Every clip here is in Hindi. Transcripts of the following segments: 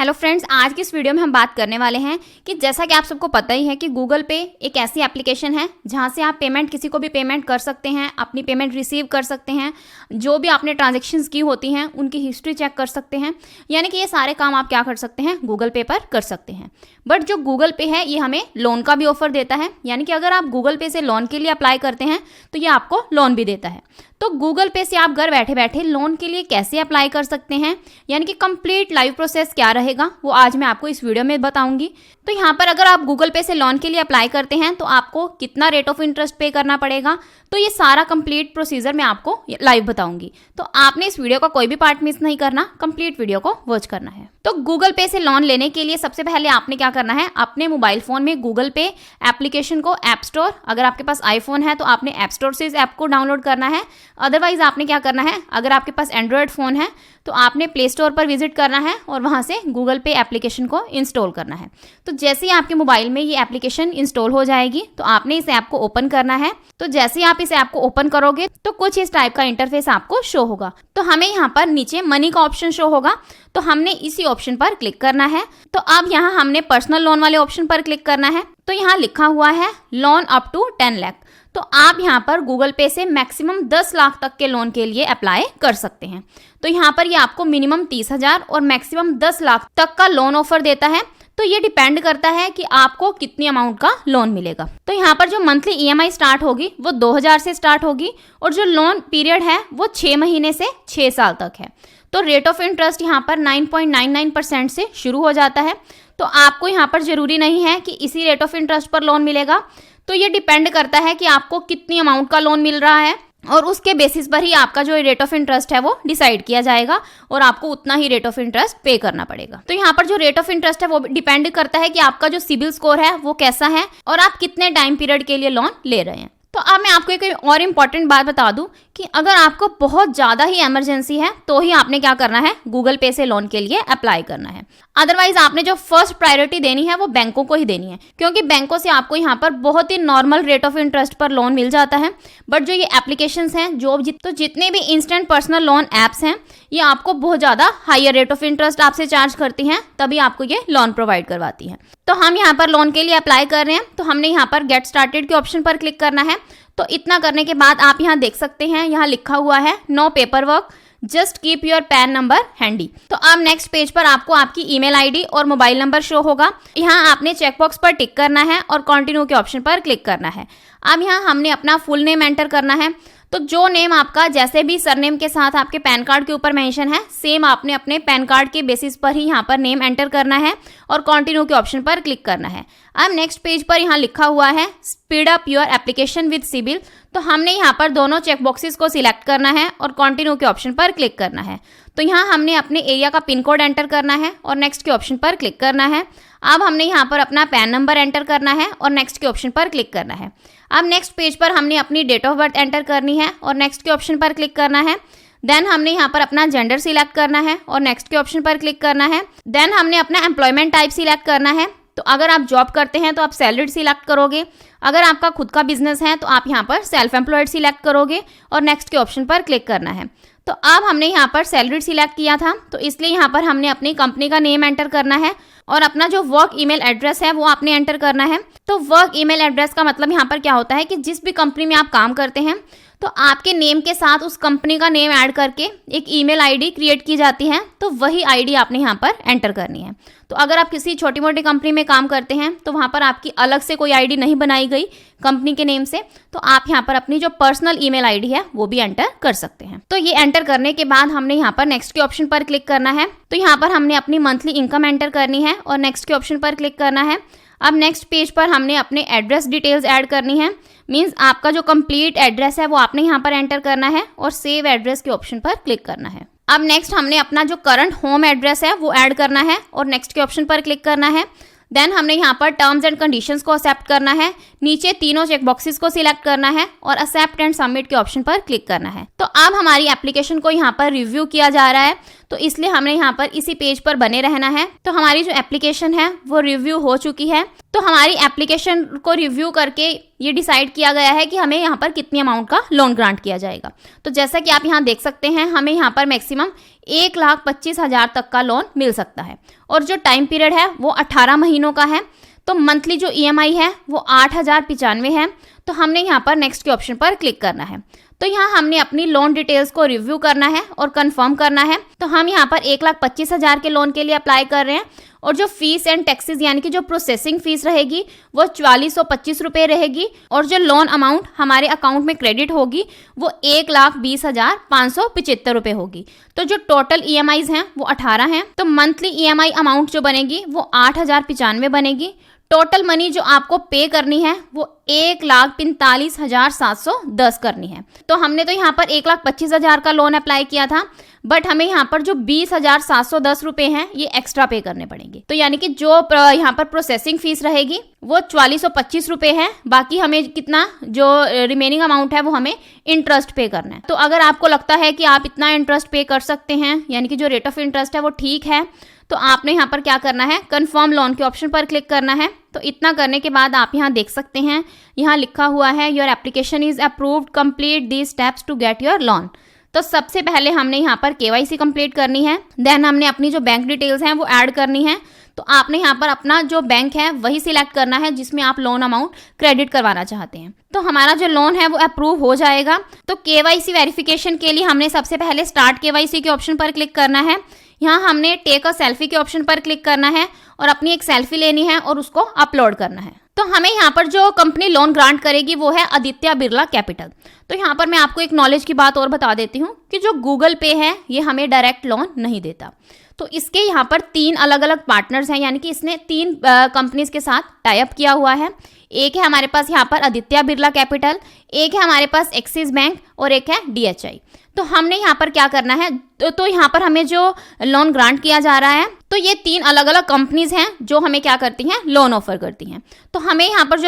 हेलो फ्रेंड्स, आज की इस वीडियो में हम बात करने वाले हैं कि जैसा कि आप सबको पता ही है कि गूगल पे एक ऐसी एप्लीकेशन है जहां से आप पेमेंट किसी को भी पेमेंट कर सकते हैं, अपनी पेमेंट रिसीव कर सकते हैं, जो भी आपने ट्रांजैक्शंस की होती हैं उनकी हिस्ट्री चेक कर सकते हैं। यानी कि ये सारे काम आप क्या कर सकते हैं, गूगल पे पर कर सकते हैं। बट जो गूगल पे है ये हमें लोन का भी ऑफर देता है, यानी कि अगर आप गूगल पे से लोन के लिए अप्लाई करते हैं तो ये आपको लोन भी देता है। तो गूगल पे से आप घर बैठे बैठे लोन के लिए कैसे अप्लाई कर सकते हैं, यानी कि कंप्लीट लाइव प्रोसेस क्या रहेगा वो आज मैं आपको इस वीडियो में बताऊंगी। तो यहाँ पर अगर आप गूगल पे से लोन के लिए अप्लाई करते हैं तो आपको कितना रेट ऑफ इंटरेस्ट पे करना पड़ेगा, तो ये सारा कंप्लीट प्रोसीजर मैं आपको लाइव बताऊंगी। तो आपने इस वीडियो का कोई भी पार्ट मिस नहीं करना, कंप्लीट वीडियो को वॉच करना है। तो गूगल पे से लोन लेने के लिए सबसे पहले आपने क्या करना है, अपने मोबाइल फोन में गूगल पे एप्लीकेशन को ऐप स्टोर, अगर आपके पास आईफोन है तो आपने ऐप स्टोर से इस ऐप को डाउनलोड करना है। अदरवाइज आपने क्या करना है, अगर आपके पास एंड्रॉयड फोन है तो आपने प्ले स्टोर पर विजिट करना है और वहां से गूगल पे एप्लीकेशन को इंस्टॉल करना है। तो जैसे ही आपके मोबाइल में ये एप्लीकेशन इंस्टॉल हो जाएगी तो आपने इस ऐप को ओपन करना है। तो जैसे ही आप इस ऐप को ओपन करोगे तो कुछ इस टाइप का इंटरफेस आपको शो होगा। तो हमें यहाँ पर नीचे मनी का ऑप्शन शो होगा, तो हमने इसी ऑप्शन पर क्लिक करना है। तो अब यहाँ हमने पर्सनल लोन वाले ऑप्शन पर क्लिक करना है। तो यहाँ लिखा हुआ है लोन अप टू 10 लाख। तो आप यहाँ पर गूगल पे से मैक्सिमम 10 लाख तक के लोन के लिए अप्लाई कर सकते हैं। तो यहाँ पर ये आपको मिनिमम 30,000 और मैक्सिमम 10 लाख तक का लोन ऑफर देता है। तो ये डिपेंड करता है कि आपको कितनी अमाउंट का लोन मिलेगा। तो यहाँ पर जो मंथली ईएमआई स्टार्ट होगी वो 2000 से स्टार्ट होगी और जो लोन पीरियड है वो 6 महीने से 6 साल तक है। तो रेट ऑफ इंटरेस्ट यहाँ पर 9.99% से शुरू हो जाता है। तो आपको यहाँ पर जरूरी नहीं है कि इसी रेट ऑफ इंटरेस्ट पर लोन मिलेगा। तो ये डिपेंड करता है कि आपको कितनी अमाउंट का लोन मिल रहा है और उसके बेसिस पर ही आपका जो रेट ऑफ इंटरेस्ट है वो डिसाइड किया जाएगा और आपको उतना ही रेट ऑफ इंटरेस्ट पे करना पड़ेगा। तो यहाँ पर जो रेट ऑफ इंटरेस्ट है वो डिपेंड करता है कि आपका जो सिबिल स्कोर है वो कैसा है और आप कितने टाइम पीरियड के लिए लोन ले रहे हैं। तो अब मैं आपको एक और इम्पॉर्टेंट बात बता दूं कि अगर आपको बहुत ज़्यादा ही इमरजेंसी है तो ही आपने क्या करना है, गूगल पे से लोन के लिए अप्लाई करना है। अदरवाइज आपने जो फर्स्ट प्रायोरिटी देनी है वो बैंकों को ही देनी है, क्योंकि बैंकों से आपको यहाँ पर बहुत ही नॉर्मल रेट ऑफ इंटरेस्ट पर लोन मिल जाता है। बट जो ये एप्लीकेशंस हैं तो जितने भी इंस्टेंट पर्सनल लोन ऐप्स हैं ये आपको बहुत ज़्यादा हायर रेट ऑफ इंटरेस्ट आपसे चार्ज करती हैं, तभी आपको ये लोन प्रोवाइड करवाती हैं। तो हम यहाँ पर लोन के लिए अप्लाई कर रहे हैं तो हमने यहाँ पर गेट स्टार्टेड के ऑप्शन पर क्लिक करना है। तो इतना करने के बाद आप यहाँ देख सकते हैं, यहाँ लिखा हुआ है no paper work, just keep your PAN number handy. तो अब नेक्स्ट पेज पर आपको आपकी ईमेल आईडी और मोबाइल नंबर शो होगा। यहाँ आपने चेकबॉक्स पर टिक करना है और कंटिन्यू के ऑप्शन पर क्लिक करना है। अब यहाँ हमने अपना फुल नेम एंटर करना है। तो जो नेम आपका जैसे भी सरनेम के साथ आपके पैन कार्ड के ऊपर मेंशन है, सेम आपने अपने पैन कार्ड के बेसिस पर ही यहाँ पर नेम एंटर करना है और कंटिन्यू के ऑप्शन पर क्लिक करना है। अब नेक्स्ट पेज पर यहाँ लिखा हुआ है speed up your application with CIBIL. तो हमने यहाँ पर दोनों चेक बॉक्सेस को सिलेक्ट करना है और कंटिन्यू के ऑप्शन पर क्लिक करना है। तो यहाँ हमने अपने एरिया का पिन कोड एंटर करना है और नेक्स्ट के ऑप्शन पर क्लिक करना है। अब हमने यहाँ पर अपना पैन नंबर एंटर करना है और नेक्स्ट के ऑप्शन पर क्लिक करना है। अब नेक्स्ट पेज पर हमने अपनी डेट ऑफ बर्थ एंटर करनी है और नेक्स्ट के ऑप्शन पर क्लिक करना है। देन हमने यहाँ पर अपना जेंडर सिलेक्ट करना है और नेक्स्ट के ऑप्शन पर क्लिक करना है। देन हमने अपना एम्प्लॉयमेंट टाइप सिलेक्ट करना है। तो अगर आप जॉब करते हैं तो आप सैलरीड सिलेक्ट करोगे, अगर आपका खुद का बिजनेस है तो आप यहाँ पर सेल्फ एम्प्लॉयड सिलेक्ट करोगे और नेक्स्ट के ऑप्शन पर क्लिक करना है। तो अब हमने यहाँ पर सैलरीड सिलेक्ट किया था तो इसलिए यहाँ पर हमने अपनी कंपनी का नेम एंटर करना है और अपना जो वर्क ईमेल एड्रेस है वो आपने एंटर करना है। तो वर्क ईमेल एड्रेस का मतलब यहाँ पर क्या होता है कि जिस भी कंपनी में आप काम करते हैं तो आपके नेम के साथ उस कंपनी का नेम ऐड करके एक ईमेल आईडी क्रिएट की जाती है, तो वही आईडी आपने यहाँ पर एंटर करनी है। तो अगर आप किसी छोटी मोटी कंपनी में काम करते हैं तो वहाँ पर आपकी अलग से कोई आईडी नहीं बनाई गई कंपनी के नेम से, तो आप यहाँ पर अपनी जो पर्सनल ईमेल आईडी है वो भी एंटर कर सकते हैं। तो ये एंटर करने के बाद हमने यहाँ पर नेक्स्ट के ऑप्शन पर क्लिक करना है। तो यहाँ पर हमने अपनी मंथली इनकम एंटर करनी है और नेक्स्ट के ऑप्शन पर क्लिक करना है। अब नेक्स्ट पेज पर हमने अपने एड्रेस डिटेल्स ऐड करनी है, मींस आपका जो कंप्लीट एड्रेस है वो आपने यहाँ पर एंटर करना है और सेव एड्रेस के ऑप्शन पर क्लिक करना है। अब नेक्स्ट हमने अपना जो करंट होम एड्रेस है वो ऐड करना है और नेक्स्ट के ऑप्शन पर क्लिक करना है। देन हमने यहाँ पर टर्म्स एंड कंडीशंस को एक्सेप्ट करना है, नीचे तीनों चेक बॉक्सेस को सिलेक्ट करना है और एक्सेप्ट एंड सबमिट के ऑप्शन पर क्लिक करना है। तो अब हमारी एप्लीकेशन को यहाँ पर रिव्यू किया जा रहा है। तो इसलिए हमें यहाँ पर इसी पेज पर बने रहना है। तो हमारी जो एप्लीकेशन है वो रिव्यू हो चुकी है। तो हमारी एप्लीकेशन को रिव्यू करके ये डिसाइड किया गया है कि हमें यहाँ पर कितनी अमाउंट का लोन ग्रांट किया जाएगा। तो जैसा कि आप यहाँ देख सकते हैं, हमें यहाँ पर मैक्सिमम 1,25,000 तक का लोन मिल सकता है और जो टाइम पीरियड है वो 18 महीनों का है। तो मंथली जो EMI है वो 8,095 है। तो हमने यहाँ पर नेक्स्ट के ऑप्शन पर क्लिक करना है। तो यहाँ हमने अपनी लोन डिटेल्स को रिव्यू करना है और कंफर्म करना है। तो हम यहाँ पर 1,25,000 के लोन के लिए अप्लाई कर रहे हैं और जो फीस एंड टैक्सेस यानी कि जो प्रोसेसिंग फीस रहेगी वो 4425 रुपये रहेगी और जो लोन अमाउंट हमारे अकाउंट में क्रेडिट होगी वो 1,20,575 रुपये होगी। तो जो टोटल EMIs हैं वो 18 हैं। तो मंथली EMI अमाउंट जो बनेगी वो 8,095 बनेगी। टोटल मनी जो आपको पे करनी है वो 1,45,710 करनी है। तो हमने तो यहाँ पर 1,25,000 का लोन अप्लाई किया था, बट हमें यहाँ पर जो 20,710 रुपये हैं ये एक्स्ट्रा पे करने पड़ेंगे। तो यानी कि जो यहाँ पर प्रोसेसिंग फीस रहेगी वो 4425 रुपये है। बाकी हमें कितना जो रिमेनिंग अमाउंट है वो हमें इंटरेस्ट पे करना है। तो अगर आपको लगता है कि आप इतना इंटरेस्ट पे कर सकते हैं, यानी कि जो रेट ऑफ इंटरेस्ट है वो ठीक है, तो आपने यहाँ पर क्या करना है, कंफर्म लोन के ऑप्शन पर क्लिक करना है। तो इतना करने के बाद आप यहाँ देख सकते हैं, यहाँ लिखा हुआ है your application is approved, complete these steps to get your loan. तो सबसे पहले हमने यहाँ पर KYC कंप्लीट करनी है, देन हमने अपनी जो बैंक डिटेल्स हैं वो ऐड करनी है। तो आपने यहाँ पर अपना जो बैंक है वही सिलेक्ट करना है जिसमें आप लोन अमाउंट क्रेडिट करवाना चाहते हैं। तो हमारा जो लोन है वो अप्रूव हो जाएगा। तो KYC वेरिफिकेशन के लिए हमने सबसे पहले स्टार्ट KYC के ऑप्शन पर क्लिक करना है। यहाँ हमने टेक अ सेल्फी के ऑप्शन पर क्लिक करना है और अपनी एक सेल्फी लेनी है और उसको अपलोड करना है। तो हमें यहाँ पर जो कंपनी लोन ग्रांट करेगी वो है आदित्य बिरला कैपिटल। तो यहाँ पर मैं आपको एक नॉलेज की बात और बता देती हूँ कि जो गूगल पे है ये हमें डायरेक्ट लोन नहीं देता। तो इसके यहाँ पर 3 अलग अलग पार्टनर्स हैं, यानी कि इसने 3 कंपनीज के साथ टाई अप किया हुआ है। एक है हमारे पास यहाँ पर आदित्य बिरला कैपिटल, एक है हमारे पास एक्सिस बैंक और एक है DHI। तो हमने यहाँ पर क्या करना है, तो यहाँ पर हमें जो लोन ग्रांट किया जा रहा है तो ये 3 अलग अलग कंपनीज हैं जो हमें क्या करती हैं, लोन ऑफर करती हैं। तो हमें यहाँ पर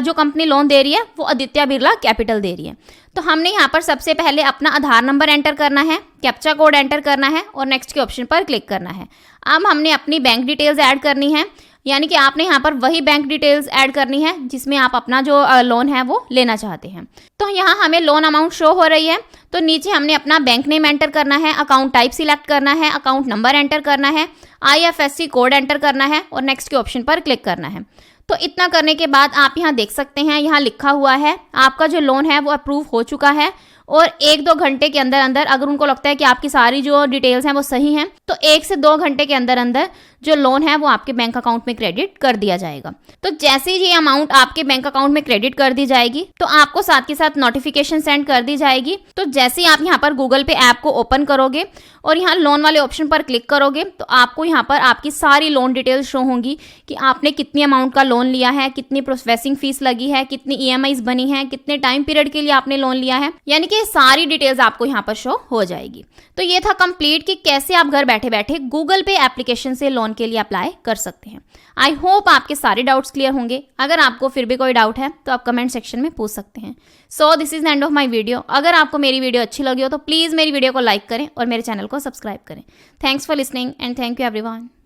जो कंपनी लोन दे रही है वो आदित्य बिरला कैपिटल दे रही है। तो हमने यहाँ पर सबसे पहले अपना आधार नंबर एंटर करना है, कैप्चा कोड एंटर करना है और नेक्स्ट के ऑप्शन पर क्लिक करना है। अब हमने अपनी बैंक डिटेल्स ऐड करनी है, यानी कि आपने यहाँ पर वही बैंक डिटेल्स ऐड करनी है जिसमें आप अपना जो लोन है वो लेना चाहते हैं। तो यहाँ हमें लोन अमाउंट शो हो रही है। तो नीचे हमने अपना बैंक नेम एंटर करना है, अकाउंट टाइप सिलेक्ट करना है, अकाउंट नंबर एंटर करना है, IFSC कोड एंटर करना है और नेक्स्ट के ऑप्शन पर क्लिक करना है। तो इतना करने के बाद आप यहाँ देख सकते हैं, यहाँ लिखा हुआ है आपका जो लोन है वो अप्रूव हो चुका है और 1-2 घंटे के अंदर अंदर अगर उनको लगता है कि आपकी सारी जो डिटेल्स हैं वो सही हैं तो 1 से 2 घंटे के अंदर अंदर जो लोन है वो आपके बैंक अकाउंट में क्रेडिट कर दिया जाएगा। तो जैसे ही ये अमाउंट आपके बैंक अकाउंट में क्रेडिट कर दी जाएगी तो आपको साथ के साथ नोटिफिकेशन सेंड कर दी जाएगी। तो जैसे ही आप यहाँ पर गूगल पे ऐप को ओपन करोगे और यहाँ लोन वाले ऑप्शन पर क्लिक करोगे तो आपको यहाँ पर आपकी सारी लोन डिटेल्स शो होंगी कि आपने कितनी अमाउंट का लोन लिया है, कितनी प्रोसेसिंग फीस लगी है, कितनी EMIs बनी है, कितने टाइम पीरियड के लिए आपने लोन लिया है, यानी कि सारी डिटेल्स आपको यहाँ पर शो हो जाएगी। तो ये था कंप्लीट कि कैसे आप घर बैठे बैठे गूगल पे एप्लीकेशन से लोन के लिए अप्लाई कर सकते हैं। आई होप आपके सारे डाउट्स क्लियर होंगे। अगर आपको फिर भी कोई डाउट है तो आप कमेंट सेक्शन में पूछ सकते हैं। So this is the end of my video. अगर आपको मेरी वीडियो अच्छी लगी हो तो प्लीज़ मेरी वीडियो को लाइक करें और मेरे चैनल को सब्सक्राइब करें। Thanks for listening and thank you everyone.